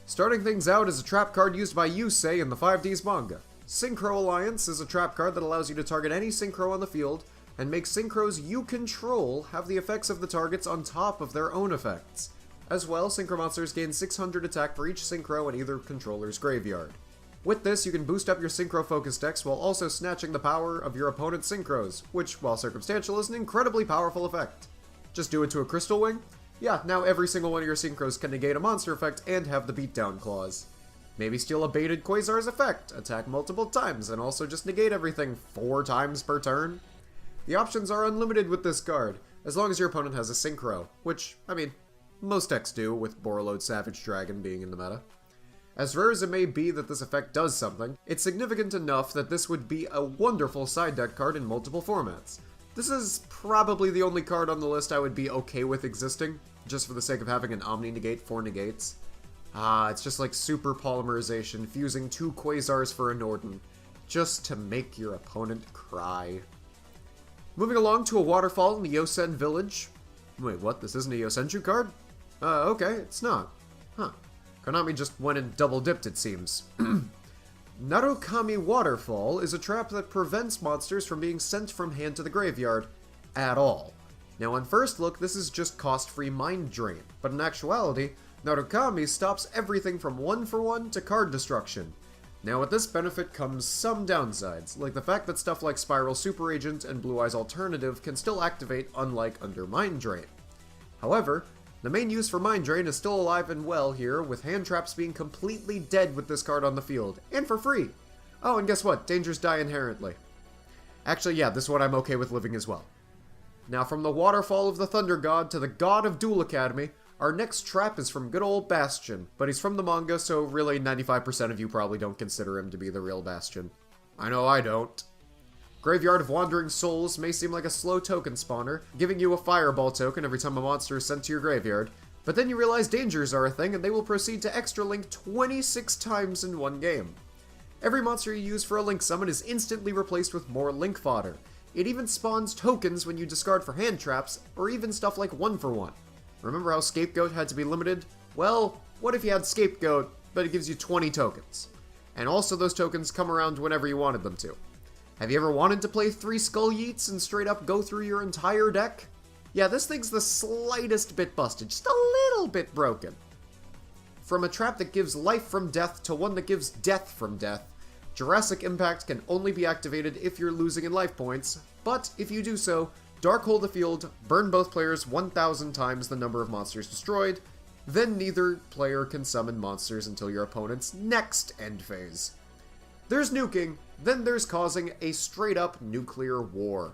Starting things out is a trap card used by Yusei in the 5Ds manga. SYNCHRO Alliance is a trap card that allows you to target any synchro on the field, and make synchros you control have the effects of the targets on top of their own effects. As well, synchro monsters gain 600 attack for each synchro in either controller's graveyard. With this, you can boost up your synchro focus decks while also snatching the power of your opponent's synchros, which, while circumstantial, is an incredibly powerful effect. Just do it to a Crystal Wing? Yeah, now every single one of your synchros can negate a monster effect and have the beatdown clause. Maybe steal a baited Quasar's effect, attack multiple times, and also just negate everything 4 times per turn. The options are unlimited with this card, as long as your opponent has a synchro, which, I mean, most decks do, with BORRELOAD Savage Dragon being in the meta. As rare as it may be that this effect does something, it's significant enough that this would be a wonderful side deck card in multiple formats. This is probably the only card on the list I would be okay with existing, just for the sake of having an Omni-Negate 4 negates. It's just like super polymerization, fusing 2 Quasars for a Norden, just to make your opponent cry. Moving along to a waterfall in the Yosen village. Wait, what? This isn't a Yosenju card? Okay, it's not. Huh. Konami just went and double-dipped, it seems. NARUKAMI Waterfall is a trap that prevents monsters from being sent from hand to the graveyard at all. Now, on first look, this is just cost-free mind drain, but in actuality, NARUKAMI stops everything from 1-for-1 to card destruction. Now, with this benefit comes some downsides, like the fact that stuff like Spiral Super Agent and Blue Eyes Alternative can still activate, unlike under Mind Drain. However, the main use for Mind Drain is still alive and well here, with hand traps being completely dead with this card on the field, and for free! Oh, and guess what? Dangers die inherently. Actually, yeah, this one I'm okay with living as well. Now, from the Waterfall of the Thunder God to the God of Duel Academy, our next trap is from good old Bastion, but he's from the manga, so really 95% of you probably don't consider him to be the real Bastion. I know I don't. Graveyard of Wandering Souls may seem like a slow token spawner, giving you a Fireball token every time a monster is sent to your graveyard, but then you realize dangers are a thing and they will proceed to extra link 26 times in one game. Every monster you use for a link summon is instantly replaced with more link fodder. It even spawns tokens when you discard for hand traps, or even stuff like 1-for-1. Remember how Scapegoat had to be limited? Well, what if you had Scapegoat, but it gives you 20 tokens? And also those tokens come around whenever you wanted them to. Have you ever wanted to play 3 Skull Yeets and straight up go through your entire deck? Yeah, this thing's the slightest bit busted, just a little bit broken. From a trap that gives life from death to one that gives death from death, Jurassic Impact can only be activated if you're losing in life points, but if you do so, Dark Hole the field, burn both players 1,000 times the number of monsters destroyed, then neither player can summon monsters until your opponent's next end phase. There's nuking, then there's causing a straight-up nuclear war.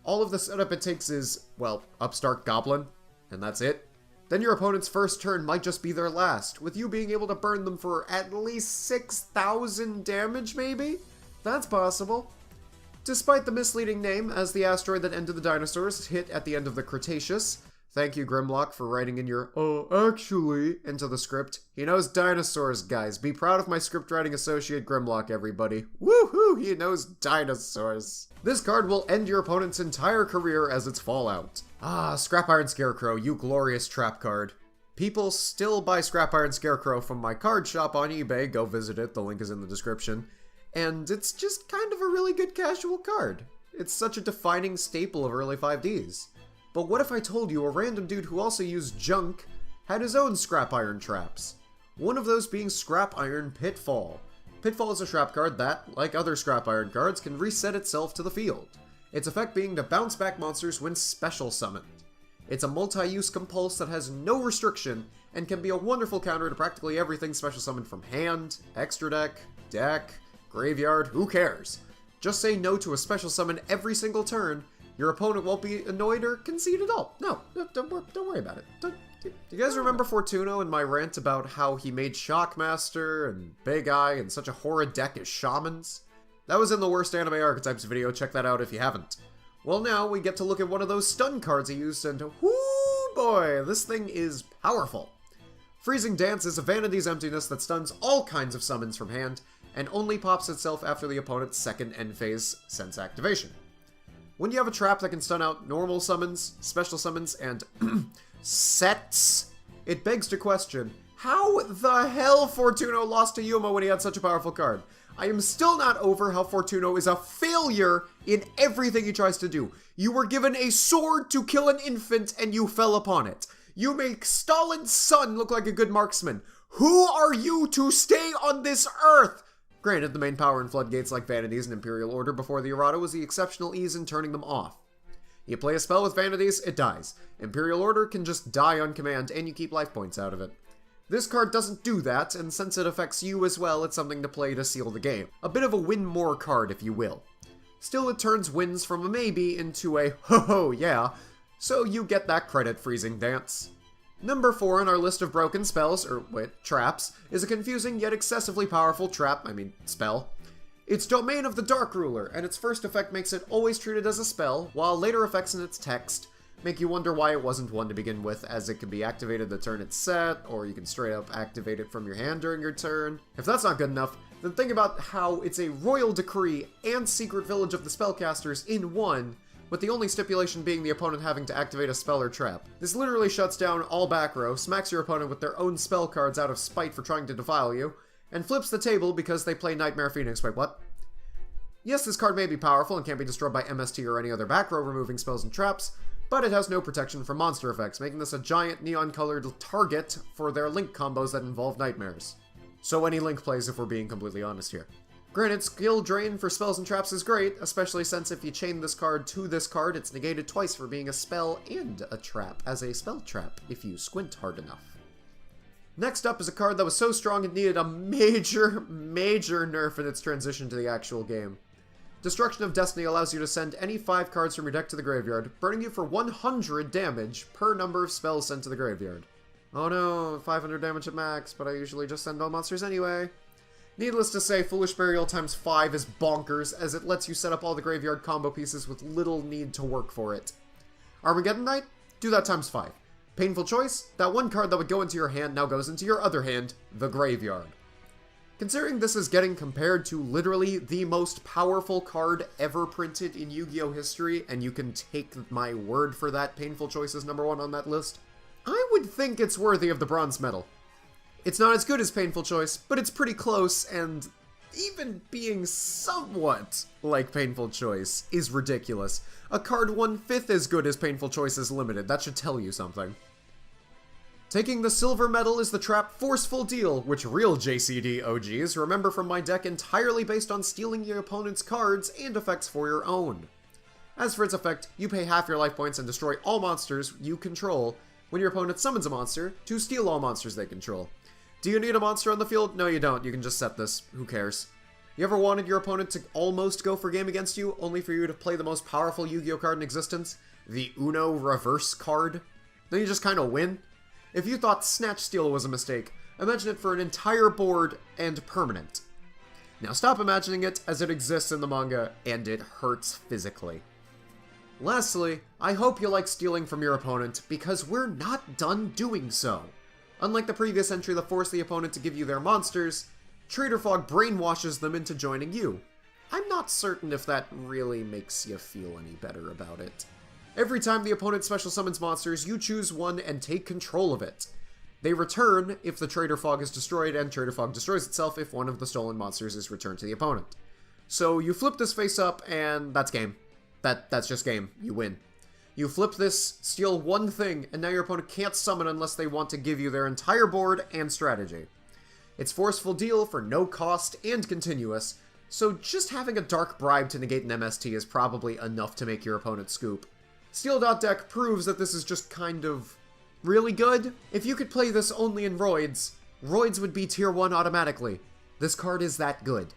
All of the setup it takes is, well, Upstart Goblin, and that's it. Then your opponent's first turn might just be their last, with you being able to burn them for at least 6,000 damage, maybe? That's possible. Despite the misleading name, as the asteroid that ended the dinosaurs hit at the end of the Cretaceous. Thank you, Grimlock, for writing in your, actually, into the script. He knows dinosaurs, guys. Be proud of my script writing associate, Grimlock, everybody. Woohoo, he knows dinosaurs. This card will end your opponent's entire career as its fallout. Scrap Iron Scarecrow, you glorious trap card. People still buy Scrap Iron Scarecrow from my card shop on eBay. Go visit it, the link is in the description. And it's just kind of a really good casual card. It's such a defining staple of early 5Ds. But what if I told you a random dude who also used junk had his own Scrap Iron traps? One of those being Scrap Iron PITFALL. PITFALL is a trap card that, like other Scrap Iron cards, can reset itself to the field. Its effect being to bounce back monsters when special summoned. It's a multi-use compulse that has no restriction and can be a wonderful counter to practically everything special summoned from hand, extra deck, graveyard, who cares? Just say no to a special summon every single turn. Your opponent won't be annoyed or concede at all. No, don't worry about it. Do you guys remember Fortuno and my rant about how he made Shockmaster and Big Eye and such a horrid deck as Shamans? That was in the Worst Anime Archetypes video, check that out if you haven't. Well, now we get to look at one of those stun cards he used, and whoo boy, this thing is powerful. Freezing Dance is a Vanity's Emptiness that stuns all kinds of summons from hand, and only pops itself after the opponent's second end phase sense activation. When you have a trap that can stun out normal summons, special summons, and sets, it begs to question, How the hell Fortuno lost to Yuma when he had such a powerful card? I am still not over how Fortuno is a failure in everything he tries to do. You were given a sword to kill an infant and you fell upon it. You make Stalin's son look like a good marksman. Who are you to stay on this earth? Granted, the main power in floodgates like Vanities and Imperial Order before the errata was the exceptional ease in turning them off. You play a spell with Vanities, it dies. Imperial Order can just die on command and you keep life points out of it. This card doesn't do that, and since it affects you as well, it's something to play to seal the game. A bit of a win more card, if you will. Still, it turns wins from a maybe into a ho-ho yeah, so you get that credit freezing dance. Number 4 on our list of broken spells, traps, is a confusing yet excessively powerful spell. It's Domain of the Dark Ruler, and its first effect makes it always treated as a spell, while later effects in its text make you wonder why it wasn't one to begin with, as it can be activated the turn it's set, or you can straight up activate it from your hand during your turn. If that's not good enough, then think about how it's a royal decree and secret village of the spellcasters in one, with the only stipulation being the opponent having to activate a spell or trap. This literally shuts down all back row, smacks your opponent with their own spell cards out of spite for trying to defile you, and flips the table because they play Nightmare Phoenix. Wait, what? Yes, this card may be powerful and can't be destroyed by MST or any other back row removing spells and traps, but it has no protection from monster effects, making this a giant neon-colored target for their Link combos that involve nightmares. So any Link plays if we're being completely honest here. Granted, skill drain for spells and traps is great, especially since if you chain this card to this card, it's negated twice for being a spell and a trap, as a spell trap, if you squint hard enough. Next up is a card that was so strong it needed a major nerf in its transition to the actual game. Destruction of Destiny allows you to send any 5 cards from your deck to the graveyard, burning you for 100 damage per number of spells sent to the graveyard. Oh no, 500 damage at max, but I usually just send all monsters anyway. Needless to say, Foolish Burial times 5 is bonkers, as it lets you set up all the graveyard combo pieces with little need to work for it. Armageddon Knight? Do that times 5. Painful Choice? That one card that would go into your hand now goes into your other hand, the graveyard. Considering this is getting compared to literally the most powerful card ever printed in Yu-Gi-Oh! History, and you can take my word for that, Painful Choice is number 1 on that list, I would think it's worthy of the bronze medal. It's not as good as Painful Choice, but it's pretty close, and even being somewhat like Painful Choice is ridiculous. A card 1/5 as good as Painful Choice is limited, that should tell you something. Taking the silver medal is the trap Forceful Deal, which real JCD OGs remember from my deck entirely based on stealing your opponent's cards and effects for your own. As for its effect, you pay half your life points and destroy all monsters you control when your opponent summons a monster to steal all monsters they control. Do you need a monster on the field? No, you don't. You can just set this. Who cares? You ever wanted your opponent to almost go for game against you, only for you to play the most powerful Yu-Gi-Oh card in existence? The Uno Reverse card? Then you just kind of win? If you thought Snatch Steal was a mistake, imagine it for an entire board and permanent. Now stop imagining it, as it exists in the manga, and it hurts physically. Lastly, I hope you like stealing from your opponent, because we're not done doing so. Unlike the previous entry that forced the opponent to give you their monsters, Traitor Fog brainwashes them into joining you. I'm not certain if that really makes you feel any better about it. Every time the opponent special summons monsters, you choose one and take control of it. They return if the Traitor Fog is destroyed, and Traitor Fog destroys itself if one of the stolen monsters is returned to the opponent. So you flip this face up, and that's game. That's just game. You win. You flip this, steal one thing, and now your opponent can't summon unless they want to give you their entire board and strategy. It's Forceful Deal for no cost and continuous, so just having a Dark Bribe to negate an MST is probably enough to make your opponent scoop. Steel.deck proves that this is just kind of really good. If you could play this only in Roids, Roids would be tier 1 automatically. This card is that good.